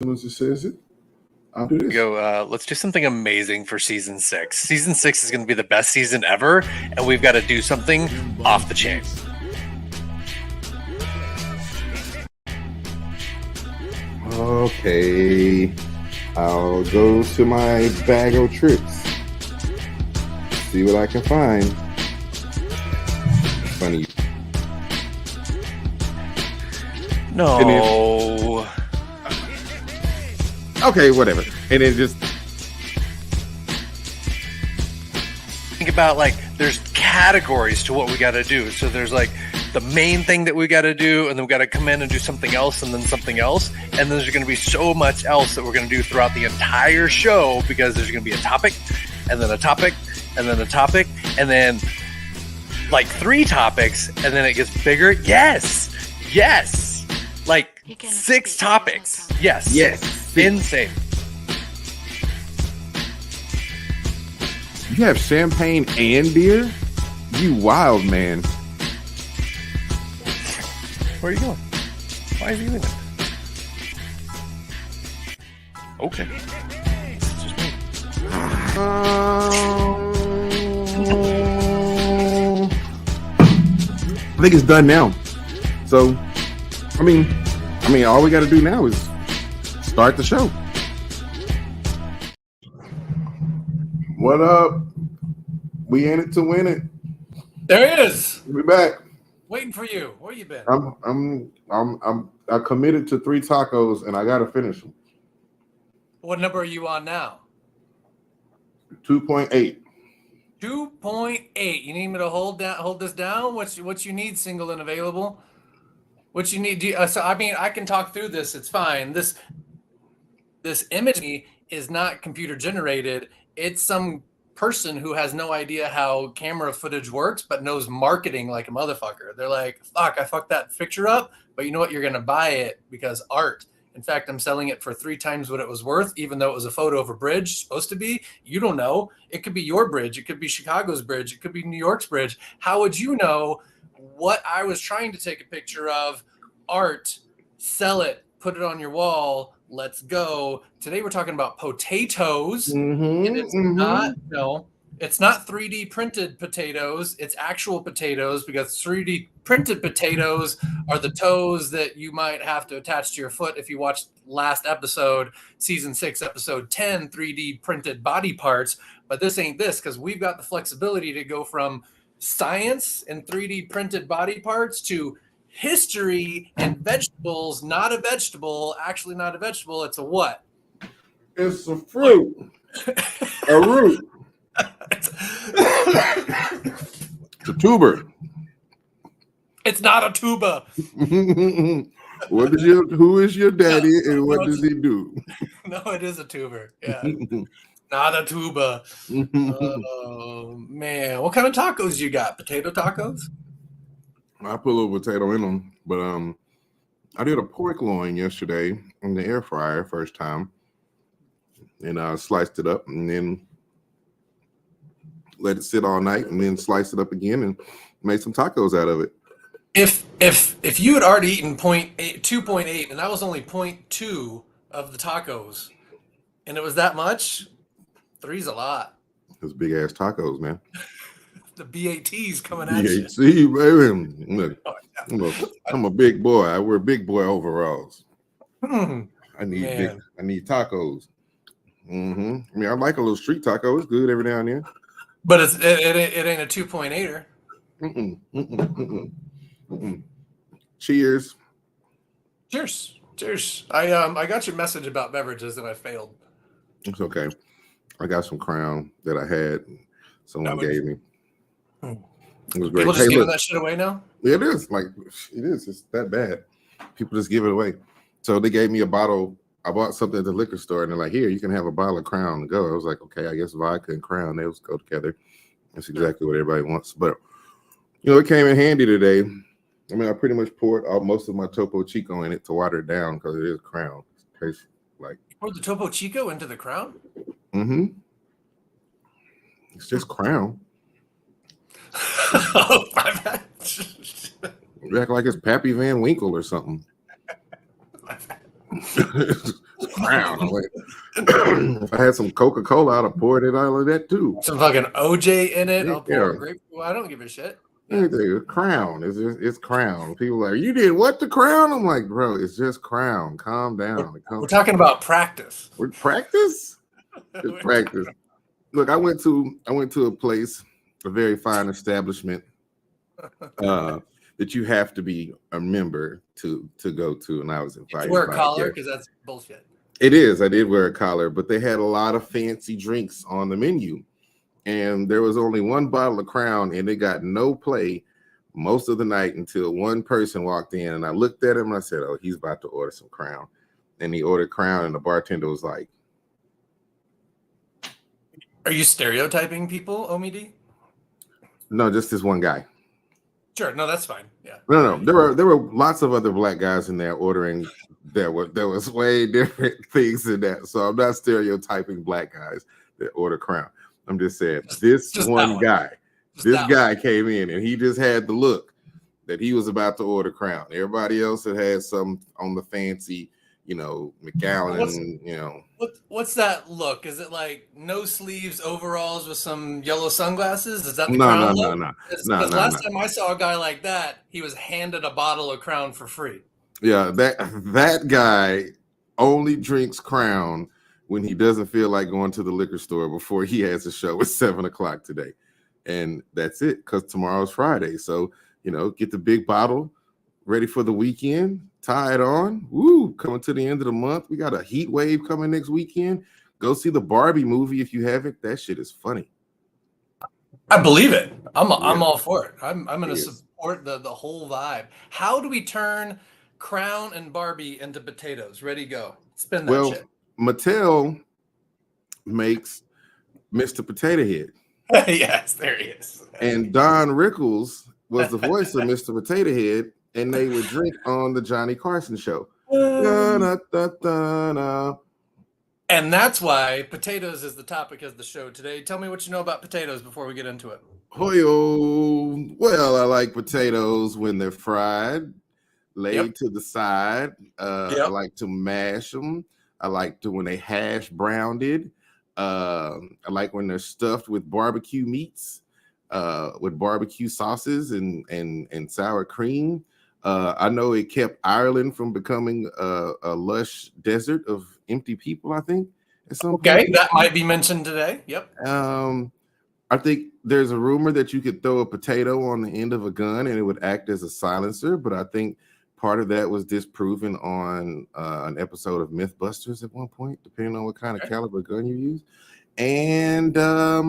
soon as it says it, I'll do this. Let's do something amazing for season 6. Season 6 is going to be the best season ever, and we've got to do something off the chain. Okay, I'll go to my bag of tricks, see what I can find. Funny. No. Okay, whatever. And then just think about, like, there's categories to what we got to do. So there's like the main thing that we got to do, and then we got to come in and do something else, and then something else, and then there's going to be so much else that we're going to do throughout the entire show, because there's going to be a topic, and then a topic, and then a topic, and then like 3 topics, and then it gets bigger. Yes, like 6 topics. Yes. Insane. You have champagne and beer? You wild man. Where are you going? Why is he doing it? Okay. It's just me. I think it's done now. So, I mean, all we got to do now is start the show. What up? We in it to win it. There he is. We back. Waiting for you. Where you been? I committed to 3 tacos and I gotta finish them. What number are you on now? 2.8. 2.8. You need me to hold this down? What you need, single and available? What you need? I can talk through this. It's fine. This image is not computer generated. It's some person who has no idea how camera footage works, but knows marketing like a motherfucker. They're like, fuck, I fucked that picture up, but you know what? You're going to buy it because art. In fact, I'm selling it for 3 times what it was worth, even though it was a photo of a bridge, supposed to be. You don't know. It could be your bridge. It could be Chicago's bridge. It could be New York's bridge. How would you know what I was trying to take a picture of? Art, sell it, put it on your wall. Let's go. Today we're talking about potatoes. And it's it's not 3D printed potatoes. It's actual potatoes, because 3D printed potatoes are the toes that you might have to attach to your foot if you watched last episode, season 6, episode 10, 3D printed body parts. But this ain't this, because we've got the flexibility to go from science and 3D printed body parts to history and vegetables. Not a vegetable. Actually not a vegetable. It's a what? It's a fruit. A root. It's a tuber. It's not a tuba. Who is your daddy and what does he do? No, it is a tuber. Yeah. Not a tuba. Oh man. What kind of tacos you got? Potato tacos? I put a little potato in them, but I did a pork loin yesterday in the air fryer first time, and I sliced it up and then let it sit all night, and then sliced it up again and made some tacos out of it. If you had already eaten 2.8, and that was only 0.2 of the tacos, and it was that much, 3's a lot. Those big ass tacos, man. The BAT's coming at you. Baby. Look, I'm a big boy. I wear big boy overalls. I need tacos. I mean, I like a little street taco. It's good every now and then. But it ain't a 2.8er. Cheers. Cheers. I got your message about beverages and I failed. It's okay. I got some Crown that I had. Someone gave me. It was great. People just giving that shit away now? It is. It's that bad. People just give it away. So they gave me a bottle. I bought something at the liquor store, and they're like, here, you can have a bottle of Crown to go. I was like, okay, I guess vodka and Crown, those go together. That's exactly what everybody wants. But, it came in handy today. I mean, I pretty much poured most of my Topo Chico in it to water it down because it is Crown. It tastes like. You poured the Topo Chico into the Crown? It's just Crown. You act like it's Pappy Van Winkle or something. It's Crown. I'm like, if I had some Coca-Cola, I'd have poured it all of that too. Some fucking OJ in it. I'll pour Yeah. grape. Well, I don't give a shit. Anything, Crown. It's Crown. People are like, you did what, the Crown? I'm like, bro, it's just Crown. Calm down. We're talking about practice. We're practice. It's practice. Look, I went to a place, a very fine establishment, that you have to be a member to go to, and I was invited. Did you wear a collar? Because that's bullshit. It is. I did wear a collar, but they had a lot of fancy drinks on the menu. And there was only one bottle of Crown, and it got no play most of the night until one person walked in, and I looked at him and I said, "Oh, he's about to order some Crown." And he ordered Crown, and the bartender was like, Are you stereotyping people, Omie D? "No, just this one guy." Sure. No, that's fine. Yeah. No. There were lots of other black guys in there ordering. There was way different things in that. So I'm not stereotyping black guys that order Crown. I'm just saying this one guy. This guy came in and he just had the look that he was about to order Crown. Everybody else had some on the fancy, McAllen, What's that look? Is it like no sleeves, overalls with some yellow sunglasses? Is that the No, Crown no, look? no. Because last time I saw a guy like that, he was handed a bottle of Crown for free. Yeah, that guy only drinks Crown when he doesn't feel like going to the liquor store before he has a show at 7:00 today. And that's it, because tomorrow's Friday. So, get the big bottle ready for the weekend, tie it on. Woo, coming to the end of the month. We got a heat wave coming next weekend. Go see the Barbie movie if you haven't. That shit is funny. I believe it. I'm all for it. I'm going to support the whole vibe. How do we turn Crown and Barbie into potatoes? Ready, go. Spin that shit. Mattel makes Mr. Potato Head. Yes, there he is. And Don Rickles was the voice of Mr. Potato Head, and they would drink on the Johnny Carson show. And that's why potatoes is the topic of the show today. Tell me what you know about potatoes before we get into it. Hoyo. Well, I like potatoes when they're fried, laid to the side. I like to mash them. I like to when they hash browned. I like when they're stuffed with barbecue meats, with barbecue sauces and sour cream. I know it kept Ireland from becoming a lush desert of empty people, I think. Okay, that might be mentioned today. Yep. I think there's a rumor that you could throw a potato on the end of a gun and it would act as a silencer, but I think part of that was disproven on an episode of Mythbusters at one point, depending on what kind of caliber gun you use. And I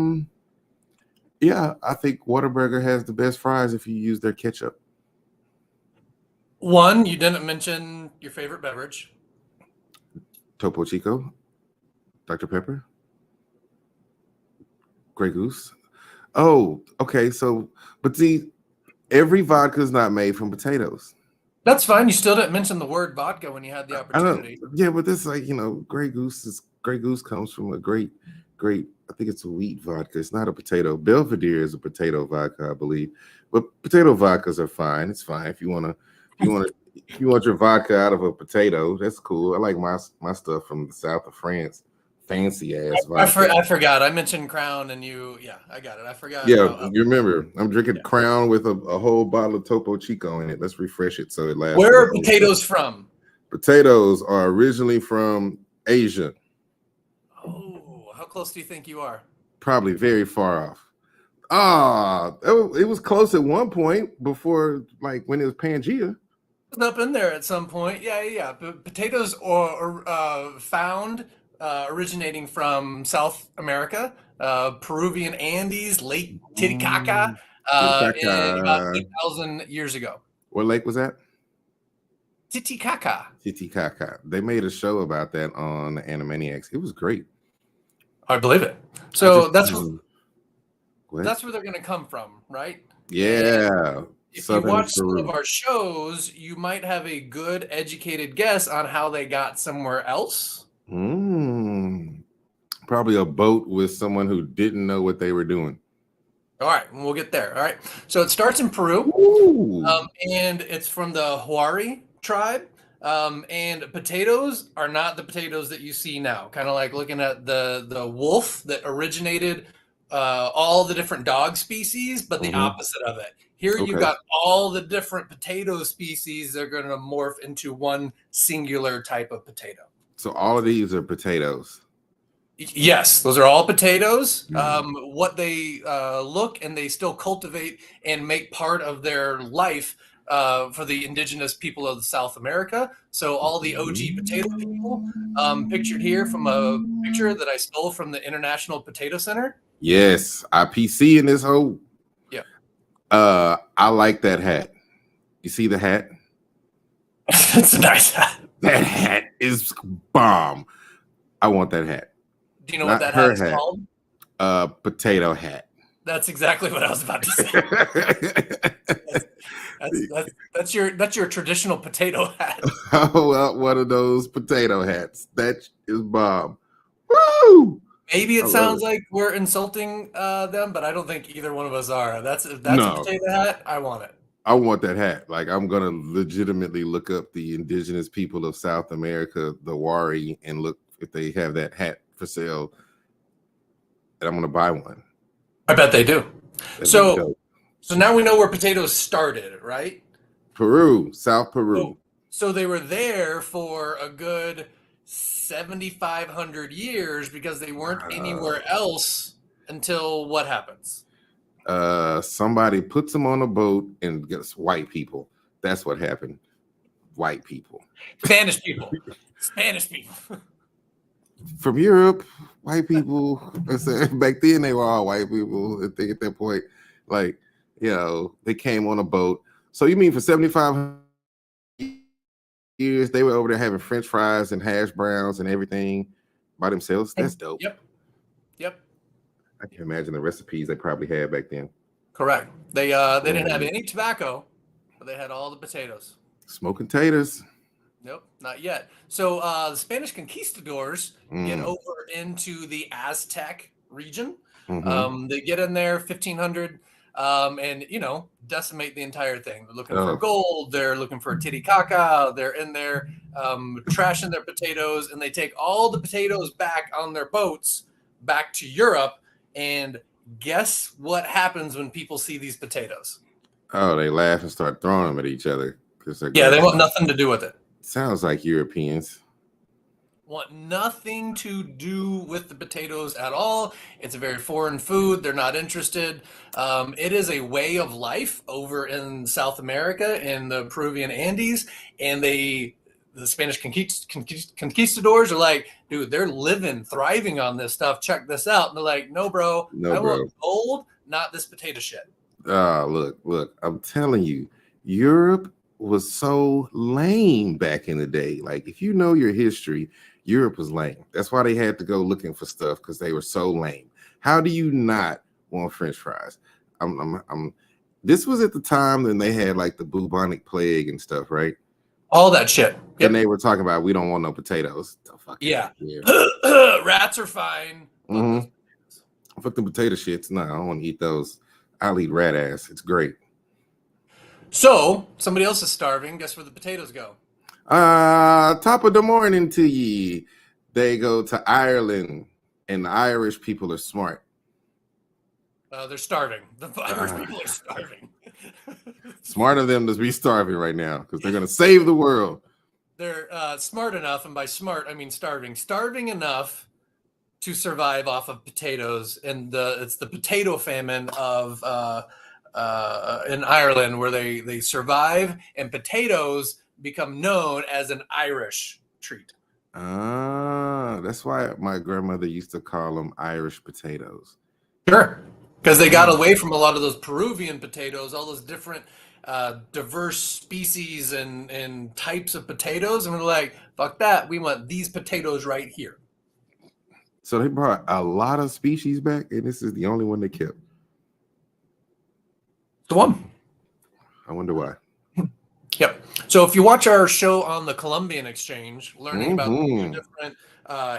think Whataburger has the best fries if you use their ketchup. One, you didn't mention your favorite beverage. Topo Chico, Dr. Pepper, Grey Goose. Oh, okay. So, but see, every vodka is not made from potatoes. That's fine. You still didn't mention the word vodka when you had the opportunity. Yeah, but this Grey Goose comes from a great. I think it's a wheat vodka. It's not a potato. Belvedere is a potato vodka, I believe. But potato vodkas are fine. It's fine if you want your vodka out of a potato. That's cool. I like my stuff from the south of France. Fancy ass vodka. I forgot. I mentioned Crown and you. Yeah, I got it. I forgot. Yeah, you remember. I'm drinking Crown with a whole bottle of Topo Chico in it. Let's refresh it so it lasts. Where are potatoes from? Potatoes are originally from Asia. Oh, how close do you think you are? Probably very far off. It was close at one point before, like when it was Pangea. It was up in there at some point. Yeah. But potatoes are found originating from South America, Peruvian Andes, Lake Titicaca, about 8,000 years ago. What lake was that? Titicaca. They made a show about that on Animaniacs. It was great. I believe it. So that's where they're going to come from, right? Yeah. If you watch some of our shows, you might have a good educated guess on how they got somewhere else. Probably a boat with someone who didn't know what they were doing. All right, we'll get there. All right. So it starts in Peru, and it's from the Huari tribe. And potatoes are not the potatoes that you see now. Kind of like looking at the wolf that originated all the different dog species, but the opposite of it. Here you got all the different potato species that are going to morph into one singular type of potato. So all of these are potatoes. Yes, those are all potatoes. What they look and they still cultivate and make part of their life for the indigenous people of South America. So all the OG potato people, pictured here from a picture that I stole from the International Potato Center. Yes, IPC in this whole. Yeah. I like that hat. You see the hat? It's a nice hat. That hat is bomb. I want that hat. Do you know what that hat is called? Potato hat. That's exactly what I was about to say. that's your traditional potato hat. Oh, well, one of those potato hats. That is bomb. Woo! Maybe it sounds like we're insulting them, but I don't think either one of us are. If that's a potato hat, I want it. I want that hat. Like, I'm gonna legitimately look up the indigenous people of South America, the Wari, and look if they have that hat for sale. And I'm gonna buy one. I bet they do. So now we know where potatoes started, right? Peru, South Peru. So they were there for a good 7,500 years because they weren't anywhere else until what happens? Somebody puts them on a boat and gets white people. That's what happened. White people. Spanish people. Spanish people. From Europe, white people. Back then they were all white people. I think at that point, like, you know, they came on a boat. So you mean for 7,500 years they were over there having French fries and hash browns and everything by themselves? That's dope. Yep. I can imagine the recipes they probably had back then. Correct. They didn't have any tobacco, but they had all the potatoes. Smoking taters. Nope, not yet. So the Spanish conquistadors get over into the Aztec region. They get in there 1500 and, you know, decimate the entire thing. They're looking for gold. They're looking for Titicaca. They're in there trashing their potatoes, and they take all the potatoes back on their boats back to Europe. And guess what happens when people see these potatoes? Oh, they laugh and start throwing them at each other. They want nothing to do with it. Sounds like Europeans. Want nothing to do with the potatoes at all. It's a very foreign food. They're not interested. It is a way of life over in South America in the Peruvian Andes. And the Spanish conquistadors are like, dude, they're living, thriving on this stuff. Check this out. And they're like, no, bro. I want gold, not this potato shit. Look, I'm telling you, Europe was so lame back in the day. Like, if you know your history, Europe was lame. That's why they had to go looking for stuff, because they were so lame. How do you not want French fries? This was at the time when they had like the bubonic plague and stuff, right? All that shit. Yep. And they were talking about, we don't want no potatoes. Yeah. Rats are fine. Fuck the potato shits. No, I don't want to eat those. I'll eat rat ass. It's great. So somebody else is starving. Guess where the potatoes go? Top of the morning to ye. They go to Ireland, and the Irish people are smart. They're starving. The Irish people are starving. Smart of them to be starving right now, because they're going to save the world. They're smart enough, and by smart, I mean starving. Starving enough to survive off of potatoes, and it's the potato famine of in Ireland where they survive, and potatoes become known as an Irish treat. That's why my grandmother used to call them Irish potatoes. Sure, because they got away from a lot of those Peruvian potatoes, all those different diverse species and types of potatoes, and we're like, fuck that, we want these potatoes right here. So they brought a lot of species back, and this is the only one they kept. The one. I wonder why. Yep. So if you watch our show on the Columbian Exchange, learning about the different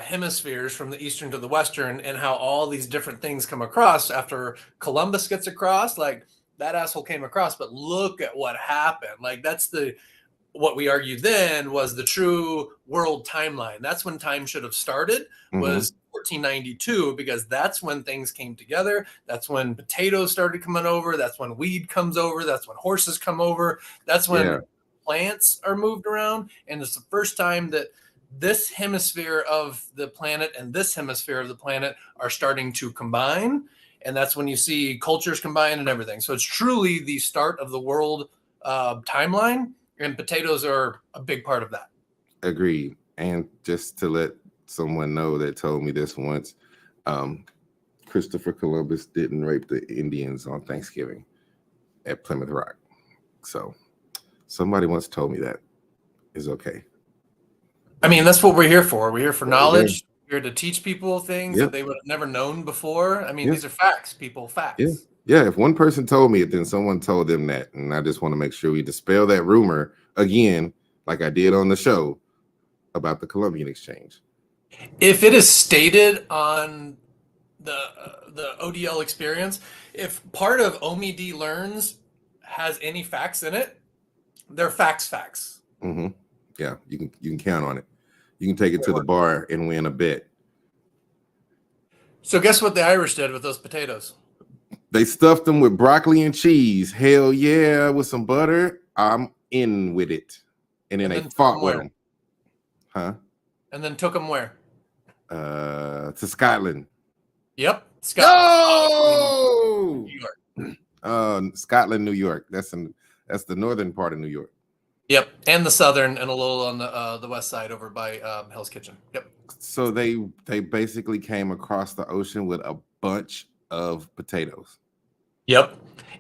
hemispheres from the eastern to the western, and how all these different things come across after Columbus gets across, like that asshole came across, but look at what happened. Like that's the what we argued then was the true world timeline. That's when time should have started, was 1492, because that's when things came together. That's when potatoes started coming over. That's when weed comes over. That's when horses come over. That's when plants are moved around. And it's the first time that this hemisphere of the planet and this hemisphere of the planet are starting to combine. And that's when you see cultures combine and everything. So it's truly the start of the world timeline. And potatoes are a big part of that. Agreed. And just to let someone know that told me this once, Christopher Columbus didn't rape the Indians on Thanksgiving at Plymouth Rock. So somebody once told me that is okay. I mean, that's what we're here for. We're here for knowledge. We're here to teach people things that they would have never known before. I mean, these are facts, people, facts. Yeah, if one person told me it, then someone told them that. And I just want to make sure we dispel that rumor again, like I did on the show about the Columbian Exchange. If it is stated on the ODL experience, if part of Omie D Learns has any facts in it, they're facts. Yeah, you can count on it. You can take it to the bar and win a bet. So guess what the Irish did with those potatoes? They stuffed them with broccoli and cheese. Hell yeah, with some butter. I'm in with it. And then they fought with them. Huh? And then took them where? To Scotland. Yep. Scotland. Oh! New York. Scotland, New York. That's the northern part of New York. Yep, and the southern, and a little on the west side over by Hell's Kitchen. Yep. So they basically came across the ocean with a bunch of potatoes. Yep.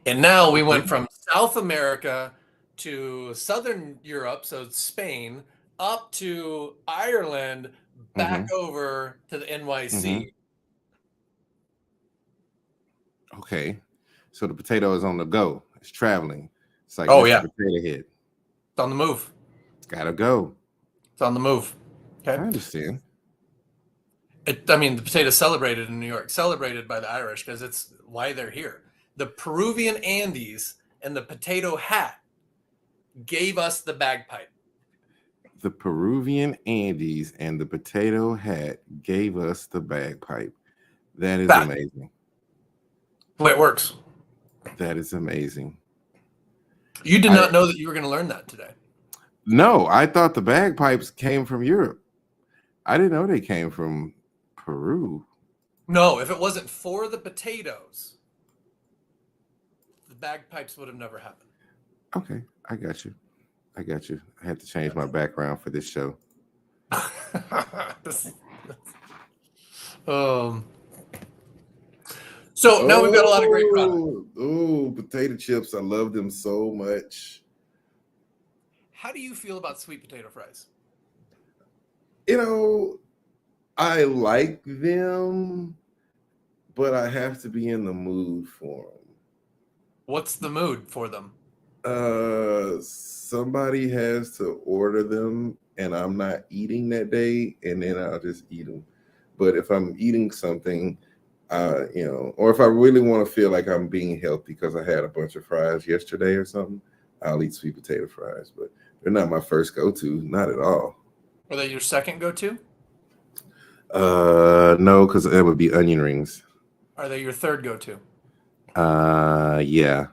And now we went from South America to Southern Europe, so Spain, up to Ireland, back over to the NYC. Okay. So the potato is on the go. It's traveling. It's like potato head. It's on the move. It's gotta go. It's on the move. Okay. I understand. The potato's celebrated in New York, celebrated by the Irish because it's why they're here. The Peruvian Andes and the potato hat gave us the bagpipe. The Peruvian Andes and the potato hat gave us the bagpipe. That is amazing. The way it works. That is amazing. You did not know that you were going to learn that today. No, I thought the bagpipes came from Europe. I didn't know they came from Peru. No, if it wasn't for the potatoes, the bagpipes would have never happened. Okay, I got you. I had to change my background for this show. So now we've got a lot of great products. Oh, potato chips. I love them so much. How do you feel about sweet potato fries? I like them, but I have to be in the mood for them. What's the mood for them? Somebody has to order them, and I'm not eating that day, and then I'll just eat them. But if I'm eating something, or if I really want to feel like I'm being healthy because I had a bunch of fries yesterday or something, I'll eat sweet potato fries. But they're not my first go-to, not at all. Are they your second go-to? No, because it would be onion rings. Are they your third go-to? Yeah.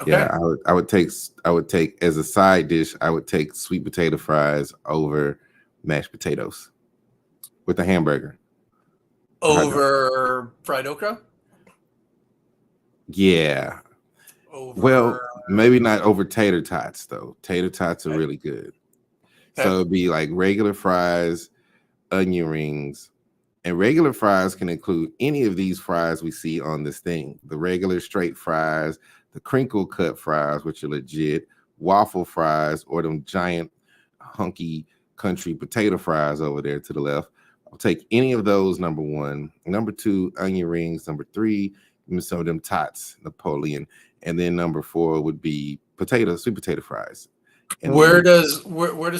Okay. Yeah, I would take as a side dish, I would take sweet potato fries over mashed potatoes with a hamburger. Over fried okra? Yeah. Well, maybe not over tater tots though. Tater tots are really good. Okay. So it'd be like regular fries, onion rings, and regular fries can include any of these fries we see on this thing. The regular straight fries, the crinkle cut fries, which are legit, waffle fries, or them giant hunky country potato fries over there to the left. I'll take any of those, number one. Number two, onion rings. Number three, some of them tots, Napoleon. And then number four would be sweet potato fries. And where does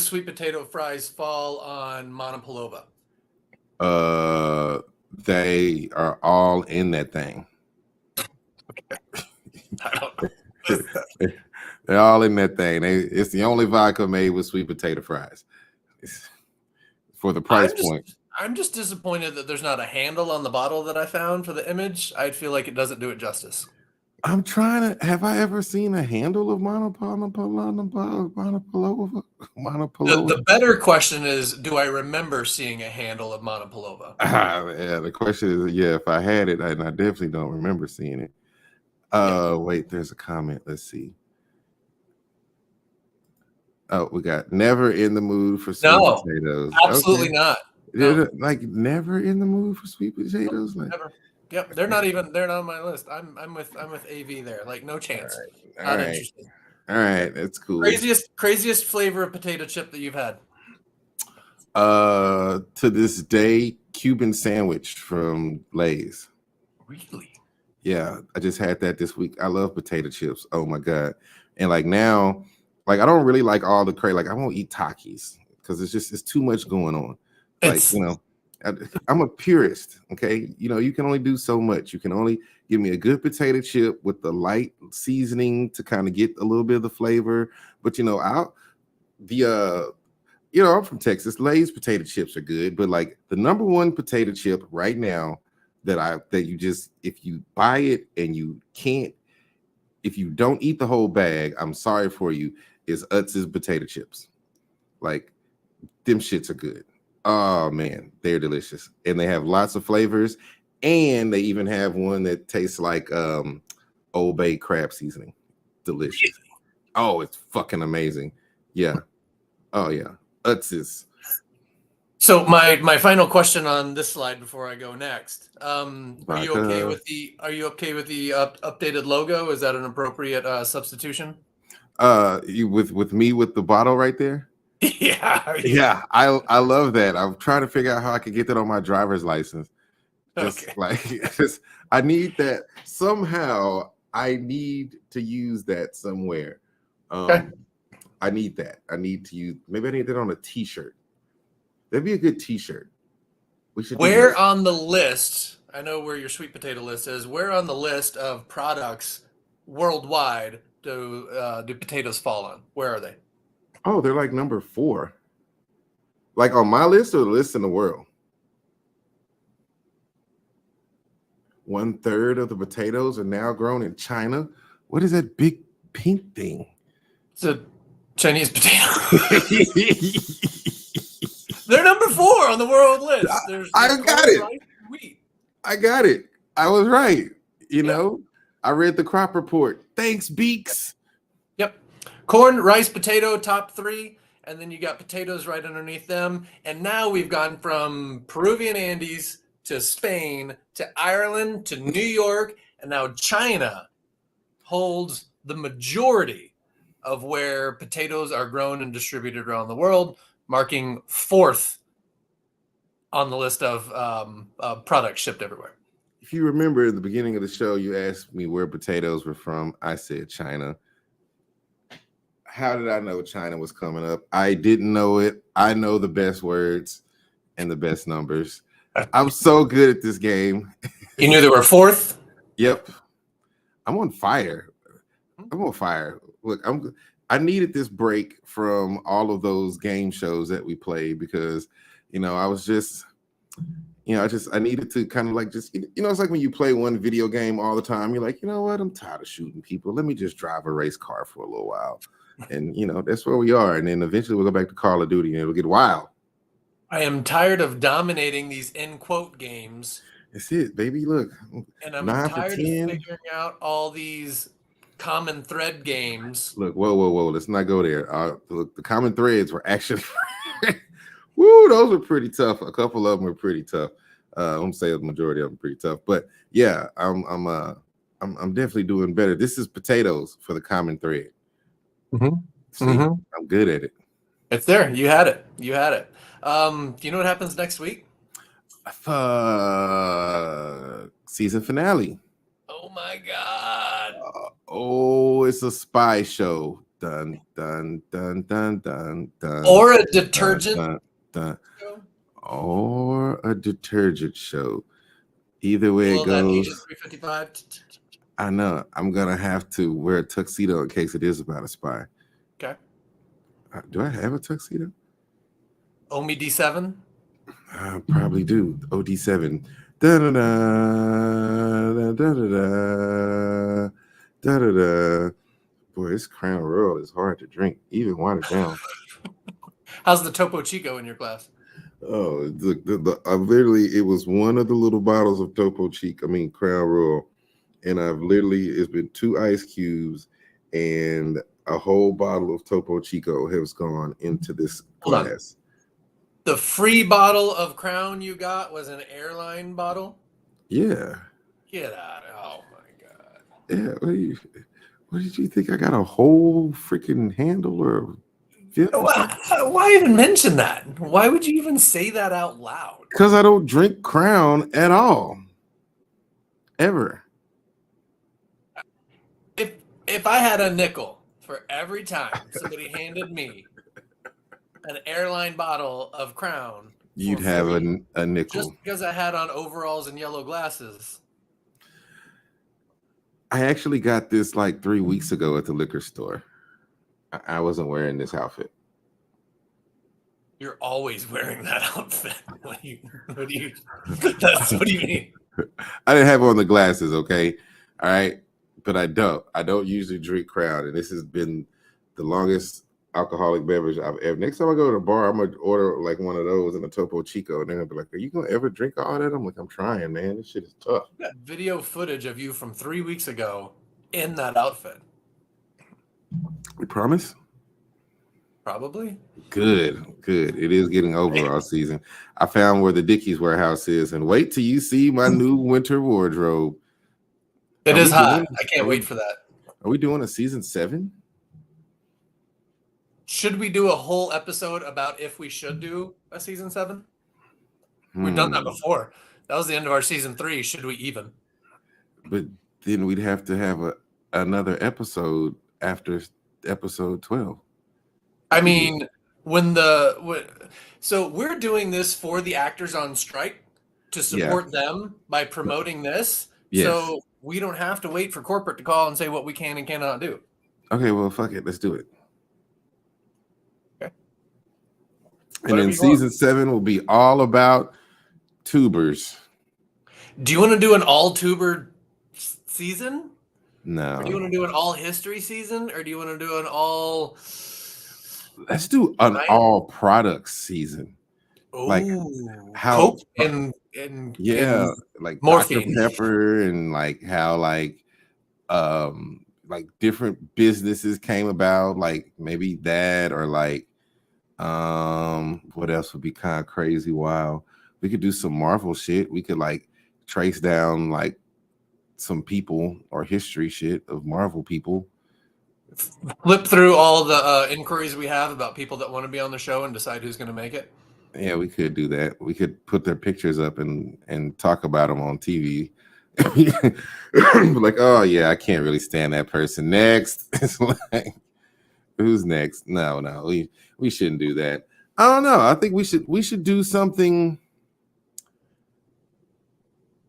sweet potato fries fall on Monopolova? They are all in that thing. Okay. I don't know. They're all in that thing. It's the only vodka made with sweet potato fries. For the price point. I'm just disappointed that there's not a handle on the bottle that I found for the image. I feel like it doesn't do it justice. I'm trying to. Have I ever seen a handle of Monopolova? The better question is, do I remember seeing a handle of Monopolova? Yeah, the question is, yeah, if I had it, and I definitely don't remember seeing it. Wait, there's a comment. Let's see. Oh, we got never in the mood for sweet potatoes. Absolutely not. No. Like never in the mood for sweet potatoes. Like, never. Yep, they're not on my list. I'm with AV there. Like no chance. All right. Interested. All right, that's cool. Craziest flavor of potato chip that you've had? To this day, Cuban sandwich from Lay's. Really? Yeah, I just had that this week. I love potato chips. Oh my god! And like now, like I don't really like all the crazy. Like I won't eat Takis because it's too much going on. Like I'm a purist. Okay, you can only do so much. You can only give me a good potato chip with the light seasoning to kind of get a little bit of the flavor. But I'm from Texas. Lay's potato chips are good, but like the number one potato chip right now that you just, if you buy it and if you don't eat the whole bag, I'm sorry for you, is Utz's potato chips. Like them shits are good. Oh man, they're delicious. And they have lots of flavors. And they even have one that tastes like Old Bay crab seasoning. Delicious. Oh, it's fucking amazing. Yeah. Oh yeah. Utz's. So my final question on this slide before I go next. Are you okay with the updated logo? Is that an appropriate substitution? You with me with the bottle right there? Yeah. I love that. I'm trying to figure out how I can get that on my driver's license. I need that somehow. I need to use that somewhere. I need that. Maybe I need that on a t-shirt. That'd be a good t-shirt. We should. Where on the list? I know where your sweet potato list is. Where on the list of products worldwide do potatoes fall on? Where are they? Oh, they're like number 4. Like on my list or the list in the world? 1/3 of the potatoes are now grown in China. What is that big pink thing? It's a Chinese potato. They're number 4 on the world list. I got it. I got it. I was right. I read the crop report. Thanks, Beaks. Yep. Corn, rice, potato, top 3. And then you got potatoes right underneath them. And now we've gone from Peruvian Andes to Spain to Ireland to New York. And now China holds the majority of where potatoes are grown and distributed around the world, marking 4th on the list of products shipped everywhere. If you remember at the beginning of the show, you asked me where potatoes were from. I said China. How did I know China was coming up? I didn't know it. I know the best words and the best numbers. I'm so good at this game. You knew they were 4th? Yep. I'm on fire. Look, I needed this break from all of those game shows that we played because, I was just, I needed to kind of like just, it's like when you play one video game all the time, you're like, you know what? I'm tired of shooting people. Let me just drive a race car for a little while. And, that's where we are. And then eventually we'll go back to Call of Duty and it'll get wild. I am tired of dominating these end quote games. That's it, baby. Look. And I'm tired of figuring out all these common thread games. Look, whoa. Let's not go there. Look, the common threads were actually, woo, those were pretty tough. A couple of them were pretty tough. I won't say the majority of them pretty tough, but yeah, I'm definitely doing better. This is potatoes for the common thread. Mm-hmm. See, I'm good at it. It's there. You had it. Do you know what happens next week? Season finale. Oh my God. It's a spy show. Dun dun dun dun dun dun. Or a detergent. Dun, dun, dun. Or a detergent show. Either way it goes. I know I'm gonna have to wear a tuxedo in case it is about a spy. Okay. Do I have a tuxedo? Omie D7. I probably do. OD7. Da da da da da da da da da. Boy, this Crown Royal is hard to drink, even watered down. How's the Topo Chico in your glass? Oh, literally, it was one of the little bottles of Topo Chico. I mean, Crown Royal, and it's been 2 ice cubes, and a whole bottle of Topo Chico has gone into this Hold on. glass. The free bottle of Crown you got was an airline bottle? Yeah. Get out. Oh my God. Yeah. What did you think? I got a whole freaking handle or Why even mention that? Why would you even say that out loud? because I don't drink Crown at all. Ever. If I had a nickel for every time somebody handed me an airline bottle of Crown, You'd have a nickel. just because I had on overalls and yellow glasses. I actually got this like 3 weeks ago at the liquor store. I wasn't wearing this outfit. You're always wearing that outfit. What do you mean? I didn't have on the glasses, okay? All right. But I don't usually drink Crown, and this has been the longest alcoholic beverage I've ever. Next time I go to a bar, I'm gonna order like one of those and a Topo Chico, and they're gonna be like, "Are you gonna ever drink all that?" I'm like, "I'm trying, man. This shit is tough." That video footage of you from 3 weeks ago in that outfit. You promise? Probably. Good. It is getting overall season. I found where the Dickies warehouse is, and wait till you see my new winter wardrobe. It is hot. I can't wait for that. Are we doing a season 7? Should we do a whole episode about if we should do a season 7? We've done that before. That was the end of our season 3. Should we even? But then we'd have to have another episode after episode 12. I mean, so we're doing this for the actors on strike to support them by promoting this. Yes. So we don't have to wait for corporate to call and say what we can and cannot do. Okay, well, fuck it. Let's do it. Okay. And then season 7 will be all about tubers. Do you want to do an all tuber season? No. Or do you want to do an all history season? Or do you want to do an all... Let's do an all products season. Ooh, like how Coke and like morphine. Dr. Pepper, and like how like different businesses came about, like maybe that, or like what else would be kind of crazy? Wow, we could do some Marvel shit. We could like trace down like some people or history shit of Marvel people. Flip through all the inquiries we have about people that want to be on the show and decide who's going to make it. Yeah, we could do that. We could put their pictures up and talk about them on TV. Like, oh yeah, I can't really stand that person. Next. It's like, who's next? No, we shouldn't do that. I don't know. I think we should do something.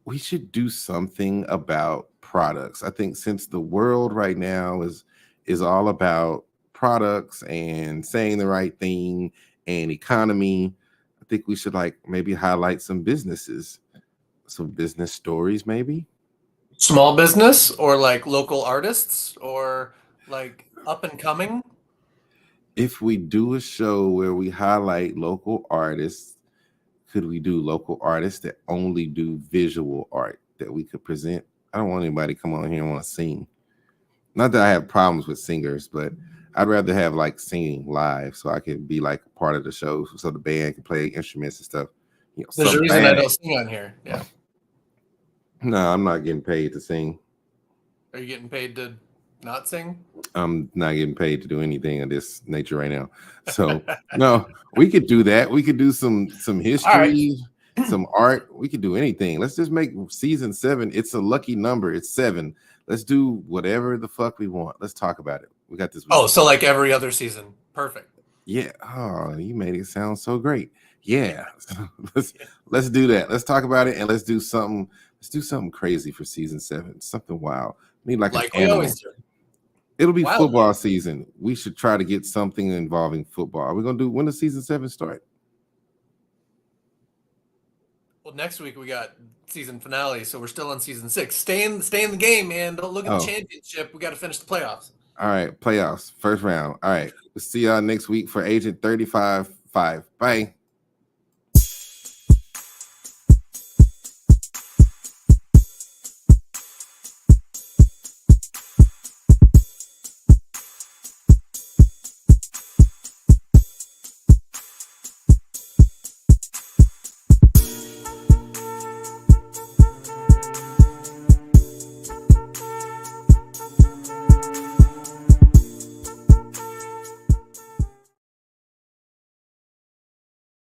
We should do something about products. I think since the world right now is all about products and saying the right thing and economy, I think we should like maybe highlight some businesses, some business stories, maybe. Small business, or like local artists, or like up and coming. If we do a show where we highlight local artists, could we do local artists that only do visual art that we could present? I don't want anybody to come on here and want to sing. Not that I have problems with singers, but I'd rather have like singing live so I can be like a part of the show, so the band can play instruments and stuff. You know, there's a reason I don't sing on here. Yeah. No, I'm not getting paid to sing. Are you getting paid to not sing? I'm not getting paid to do anything of this nature right now. So no, we could do that. We could do some history, some art. We could do anything. Let's just make season 7. It's a lucky number. It's 7. Let's do whatever the fuck we want. Let's talk about it. We got this. Oh, so like every other season. Perfect. Yeah. Oh, you made it sound so great. Yeah. Let's do that. Let's talk about it, and let's do something. Let's do something crazy for season 7. Something wild. Need like Like an we animal. always do. It'll be Wild football man. season. We should try to get something involving football. Are we gonna do when does season 7 start? Well, next week we got season finale, so we're still on season 6. Stay in the game, man. Don't look at the Oh. championship. We got to finish the playoffs. All right, playoffs, first round. All right, we'll see y'all next week for Agent 35-5. Bye.